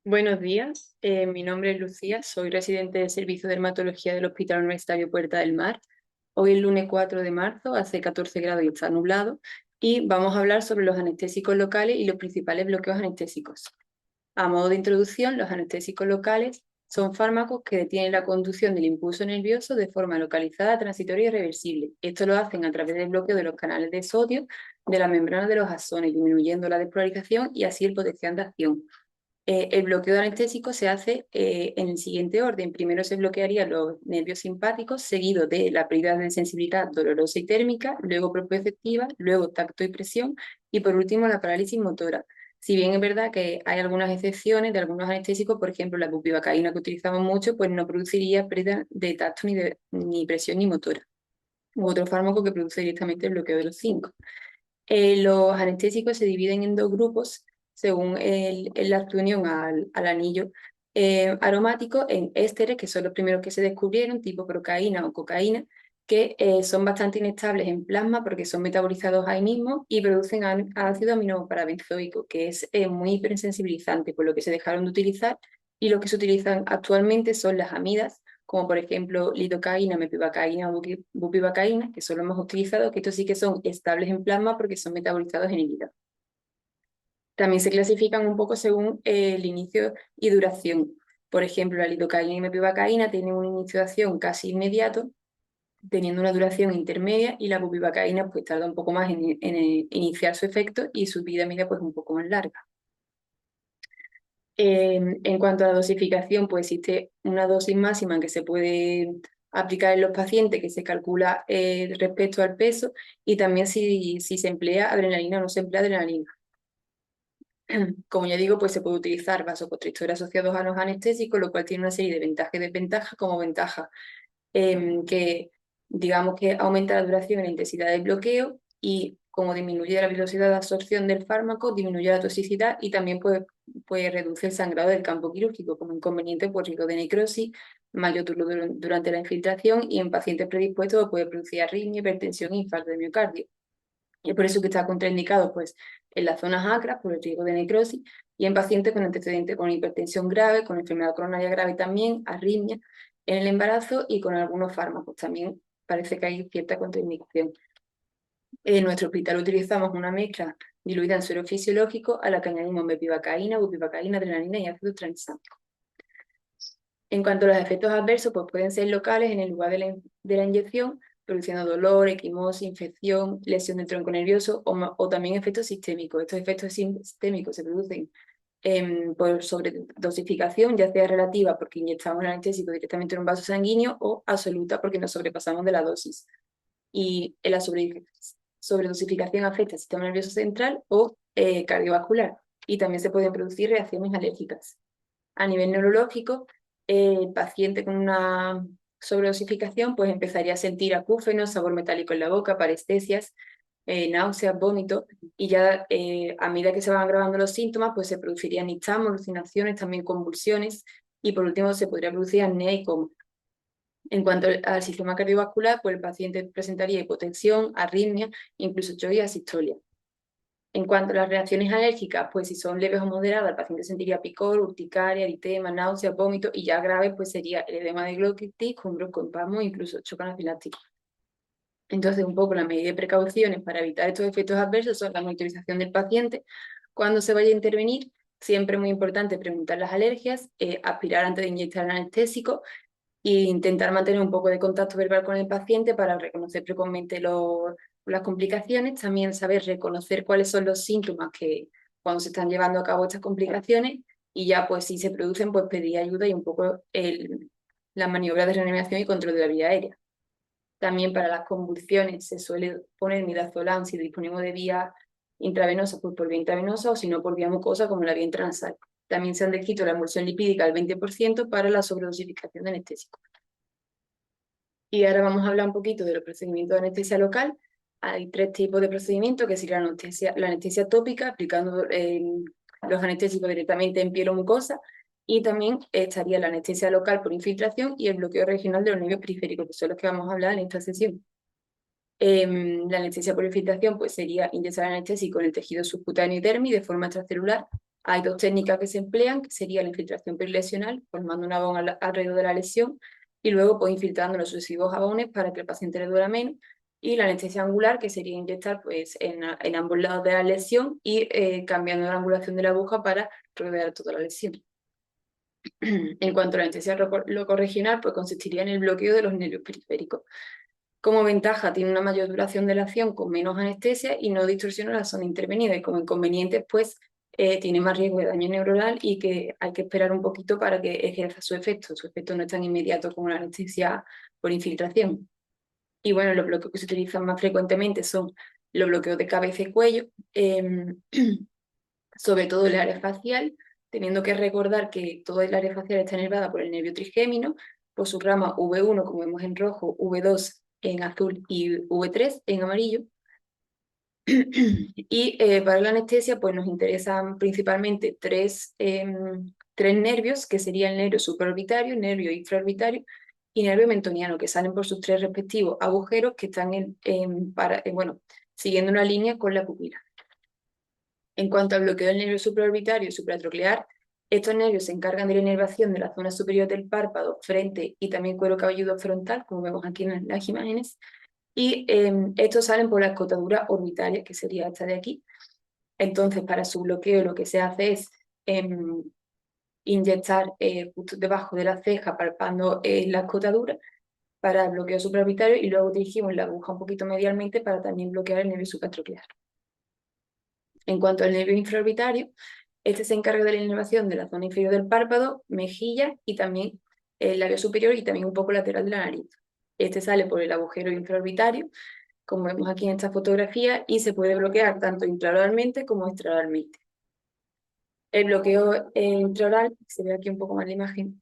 Buenos días, mi nombre es Lucía, soy residente del Servicio de Dermatología del Hospital Universitario Puerta del Mar. Hoy es lunes 4 de marzo, hace 14 grados y está nublado, y vamos a hablar sobre los anestésicos locales y los principales bloqueos anestésicos. A modo de introducción, los anestésicos locales son fármacos que detienen la conducción del impulso nervioso de forma localizada, transitoria y reversible. Esto lo hacen a través del bloqueo de los canales de sodio de la membrana de los axones, disminuyendo la despolarización y así el potencial de acción. El bloqueo anestésico se hace en el siguiente orden. Primero se bloquearían los nervios simpáticos, seguido de la pérdida de sensibilidad dolorosa y térmica, luego propioceptiva, luego tacto y presión, y por último la parálisis motora. Si bien es verdad que hay algunas excepciones de algunos anestésicos, por ejemplo la bupivacaína que utilizamos mucho, pues no produciría pérdida de tacto ni presión ni motora. U otro fármaco que produce directamente el bloqueo de los cinco. Los anestésicos se dividen en dos grupos según la unión al anillo aromático en ésteres, que son los primeros que se descubrieron, tipo procaína o cocaína, que son bastante inestables en plasma porque son metabolizados ahí mismo y producen ácido aminoparabenzoico, que es muy hipersensibilizante, por lo que se dejaron de utilizar, y los que se utilizan actualmente son las amidas, como por ejemplo lidocaína, mepivacaína o bupivacaína, que son los más utilizados, que estos sí que son estables en plasma porque son metabolizados en el hígado. También se clasifican un poco según el inicio y duración. Por ejemplo, la lidocaína y mepivacaína tienen un inicio de acción casi inmediato, teniendo una duración intermedia, y la bupivacaína pues tarda un poco más en iniciar su efecto y su vida media pues un poco más larga. En cuanto a la dosificación, pues existe una dosis máxima que se puede aplicar en los pacientes, que se calcula respecto al peso, y también si se emplea adrenalina o no se emplea adrenalina. Como ya digo, pues se puede utilizar vasoconstrictores asociados a los anestésicos, lo cual tiene una serie de ventajas y desventajas. Como ventaja, que digamos que aumenta la duración y la intensidad del bloqueo, y como disminuye la velocidad de absorción del fármaco, disminuye la toxicidad y también puede reducir el sangrado del campo quirúrgico como inconveniente por riesgo de necrosis, mayor dolor durante la infiltración, y en pacientes predispuestos puede producir arritmia, hipertensión e infarto de miocardio. Y es por eso que está contraindicado pues, en las zonas acras por el riesgo de necrosis, y en pacientes con antecedentes con hipertensión grave, con enfermedad coronaria grave también, arritmia en el embarazo y con algunos fármacos. También parece que hay cierta contraindicación. En nuestro hospital utilizamos una mezcla diluida en suero fisiológico a la que añadimos mepivacaína, bupivacaína, adrenalina y ácido tranexámico. En cuanto a los efectos adversos, pues pueden ser locales en el lugar de la inyección, produciendo dolor, equimosis, infección, lesión del tronco nervioso o también efectos sistémicos. Estos efectos sistémicos se producen por sobredosificación, ya sea relativa porque inyectamos el anestésico directamente en un vaso sanguíneo, o absoluta porque nos sobrepasamos de la dosis. Y la sobredosificación afecta al sistema nervioso central o cardiovascular, y también se pueden producir reacciones alérgicas. A nivel neurológico, el paciente con una sobredosificación pues empezaría a sentir acúfenos, sabor metálico en la boca, parestesias, náuseas, vómitos, y ya a medida que se van agravando los síntomas, pues se producirían nixtamos, alucinaciones, también convulsiones, y por último se podría producir apnea y coma. En cuanto al sistema cardiovascular, pues el paciente presentaría hipotensión, arritmia, incluso choque y asistolia. En cuanto a las reacciones alérgicas, pues si son leves o moderadas, el paciente sentiría picor, urticaria, eritema, náuseas, vómitos, y ya grave pues sería el edema de gloquitis con broncoespasmo e incluso choque anafiláctico. Entonces, un poco la medida de precauciones para evitar estos efectos adversos son la monitorización del paciente cuando se vaya a intervenir. Siempre es muy importante preguntar las alergias, aspirar antes de inyectar el anestésico e intentar mantener un poco de contacto verbal con el paciente para reconocer precozmente las complicaciones. También saber reconocer cuáles son los síntomas que cuando se están llevando a cabo estas complicaciones, y ya pues si se producen pues pedir ayuda y un poco las maniobras de reanimación y control de la vía aérea. También para las convulsiones se suele poner midazolam si disponemos de vía intravenosa, pues por vía intravenosa, o si no por vía mucosa como la vía intranasal. También se han descrito la emulsión lipídica al 20% para la sobredosificación de anestésico. Y ahora vamos a hablar un poquito de los procedimientos de anestesia local. Hay tres tipos de procedimientos, que sería la anestesia tópica, aplicando los anestésicos directamente en piel o mucosa, y también estaría la anestesia local por infiltración y el bloqueo regional de los nervios periféricos, que son los que vamos a hablar en esta sesión. La anestesia por infiltración pues sería inyectar anestésico en el tejido subcutáneo y dermis de forma extracelular Hay dos técnicas que se emplean, que sería la infiltración perilesional, formando un jabón alrededor de la lesión, y luego pues infiltrando los sucesivos jabones para que el paciente le duela menos, y la anestesia angular, que sería inyectar pues, en ambos lados de la lesión y cambiando la angulación de la aguja para rodear toda la lesión. En cuanto a la anestesia locorregional, pues consistiría en el bloqueo de los nervios periféricos. Como ventaja, tiene una mayor duración de la acción con menos anestesia y no distorsiona la zona intervenida. Y como inconveniente, pues tiene más riesgo de daño neuronal y que hay que esperar un poquito para que ejerza su efecto. Su efecto no es tan inmediato como la anestesia por infiltración. Y bueno, los bloqueos que se utilizan más frecuentemente son los bloqueos de cabeza y cuello, sobre todo el área facial, teniendo que recordar que todo el área facial está inervada por el nervio trigémino, por su rama V1, como vemos en rojo, V2 en azul y V3 en amarillo. Y para la anestesia pues nos interesan principalmente tres nervios, que serían el nervio supraorbitario, el nervio infraorbitario y nervio mentoniano, que salen por sus tres respectivos agujeros que están siguiendo una línea con la pupila. En cuanto al bloqueo del nervio supraorbitario y supratroclear, estos nervios se encargan de la inervación de la zona superior del párpado, frente y también cuero cabelludo frontal, como vemos aquí en las imágenes, y estos salen por la escotadura orbitaria, que sería esta de aquí. Entonces, para su bloqueo lo que se hace es inyectar justo debajo de la ceja, palpando la escotadura, para el bloqueo supraorbitario, y luego dirigimos la aguja un poquito medialmente para también bloquear el nervio supratroclear. En cuanto al nervio infraorbitario, este se encarga de la inervación de la zona inferior del párpado, mejilla y también el labio superior y también un poco lateral de la nariz. Este sale por el agujero infraorbitario, como vemos aquí en esta fotografía, y se puede bloquear tanto intraoralmente como extraoralmente. El bloqueo intraoral, se ve aquí un poco más la imagen,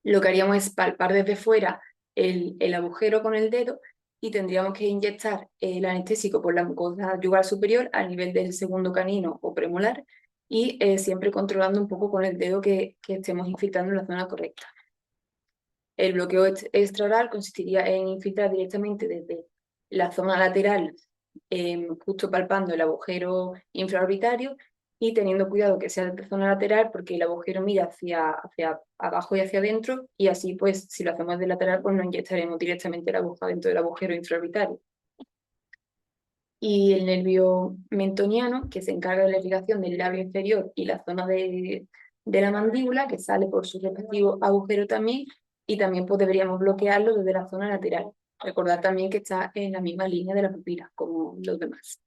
lo que haríamos es palpar desde fuera el agujero con el dedo y tendríamos que inyectar el anestésico por la mucosa yugal superior al nivel del segundo canino o premolar y siempre controlando un poco con el dedo que estemos infiltrando en la zona correcta. El bloqueo extraoral consistiría en infiltrar directamente desde la zona lateral, justo palpando el agujero infraorbitario y teniendo cuidado que sea de la zona lateral porque el agujero mira hacia abajo y hacia adentro, y así pues si lo hacemos de lateral pues no inyectaremos directamente la aguja dentro del agujero infraorbitario. Y el nervio mentoniano, que se encarga de la irrigación del labio inferior y la zona de la mandíbula, que sale por su respectivo agujero también, y también pues deberíamos bloquearlo desde la zona lateral. Recordar también que está en la misma línea de la pupila como los demás.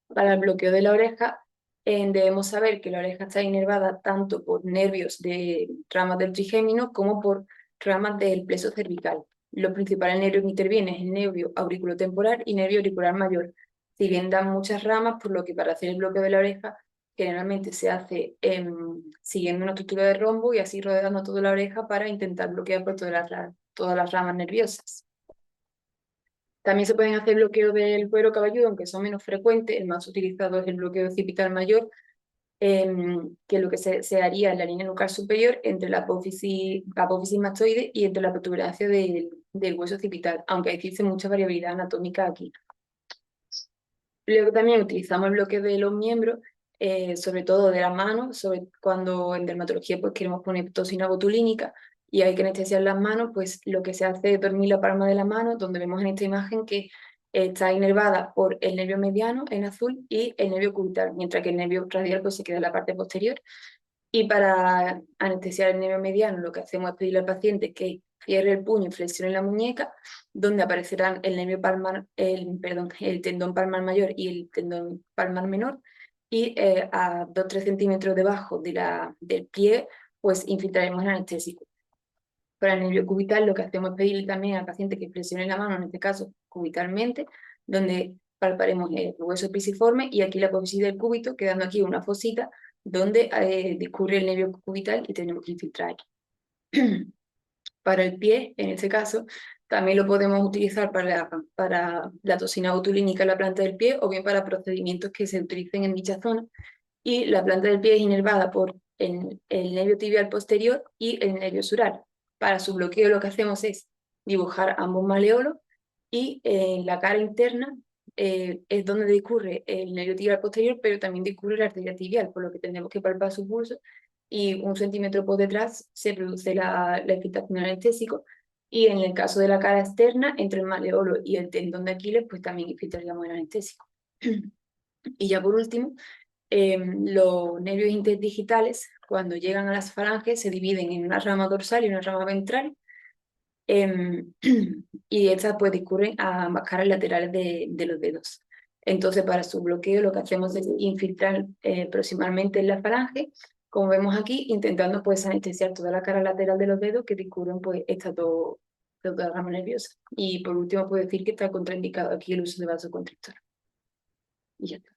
Para el bloqueo de la oreja, debemos saber que la oreja está inervada tanto por nervios de ramas del trigémino como por ramas del plexo cervical. Los principales nervios que intervienen es el nervio auriculotemporal y nervio auricular mayor. Si bien dan muchas ramas, por lo que para hacer el bloqueo de la oreja generalmente se hace siguiendo una estructura de rombo y así rodeando toda la oreja para intentar bloquear por todas las ramas nerviosas. También se pueden hacer bloqueos del cuero cabelludo, aunque son menos frecuentes. El más utilizado es el bloqueo occipital mayor, que lo que se haría en la línea nucal superior entre la apófisis mastoide y entre la protuberancia del hueso occipital, aunque existe mucha variabilidad anatómica aquí. Luego también utilizamos el bloqueo de los miembros, sobre todo de las manos, cuando en dermatología pues, queremos poner toxina botulínica y hay que anestesiar las manos, pues lo que se hace es dormir la palma de la mano, donde vemos en esta imagen que está inervada por el nervio mediano en azul y el nervio cubital, mientras que el nervio radial pues, se queda en la parte posterior. Y para anestesiar el nervio mediano, lo que hacemos es pedirle al paciente que cierre el puño y flexione la muñeca, donde aparecerán el nervio palmar, el tendón palmar mayor y el tendón palmar menor, y a 2-3 centímetros debajo del pie, pues infiltraremos el anestésico. Para el nervio cubital, lo que hacemos es pedirle también al paciente que flexione la mano, en este caso cubitalmente, donde palparemos el hueso pisiforme y aquí la apófisis del cúbito, quedando aquí una fosita donde discurre el nervio cubital y tenemos que infiltrar aquí. Para el pie, en este caso, también lo podemos utilizar para la toxina botulínica en la planta del pie o bien para procedimientos que se utilicen en dicha zona. Y la planta del pie es inervada por el nervio tibial posterior y el nervio sural. Para su bloqueo lo que hacemos es dibujar ambos maleolos y en la cara interna es donde discurre el nervio tibial posterior, pero también discurre la arteria tibial, por lo que tenemos que palpar su pulso y 1 centímetro por detrás se produce la excitación anestésico. Y en el caso de la cara externa, entre el maleolo y el tendón de Aquiles, pues también infiltraríamos el anestésico. Y ya por último, los nervios interdigitales, cuando llegan a las falanges, se dividen en una rama dorsal y una rama ventral, y estas pues discurren a ambas caras laterales de los dedos. Entonces, para su bloqueo, lo que hacemos es infiltrar proximalmente en la falange, como vemos aquí, intentando pues anestesiar toda la cara lateral de los dedos que discurren pues estas dos ramas nerviosas. Y por último, puedo decir que está contraindicado aquí el uso de vasoconstrictor. Y ya está.